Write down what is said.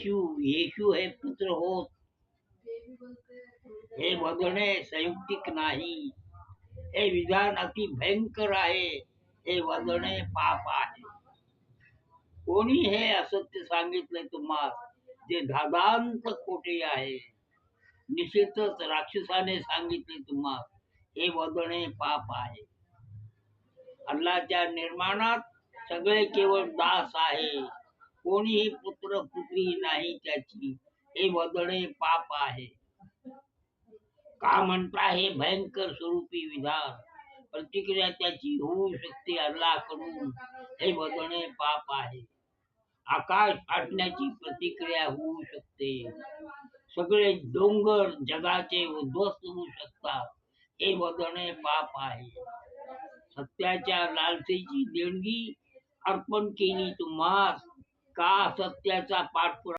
येशू हे पुत्र होत, हे वदणे संयुक्तिक नाही. हे विधान अति भयंकर आहे, हे वदणे पाप आहे. कोणी हे असत्य सांगितले तुम्हाला, जे धादांत खोटे आहे. निश्चितच राक्षसाने सांगितले तुम्हाला, हे वदणे पाप आहे. अल्लाच्या निर्माणात सगळे केवळ दास आहे, कोणीही पुत्र पुत्री नाही त्याची, हे वदणे पाप आहे. का म्हणता हे भयंकर स्वरूपी विधान, प्रतिक्रिया त्याची होऊ शकते अल्लाकडून, हे वदणे पाप आहे. आकाश फाटण्याची प्रतिक्रिया होऊ शकते, सगळे डोंगर जगाचे उद्ध्वस्त होऊ शकतात, हे वदणे पाप आहे. सत्याच्या लालसेची देणगी अर्पण केली तुम्हास, का सत्याचा पाठपुरावा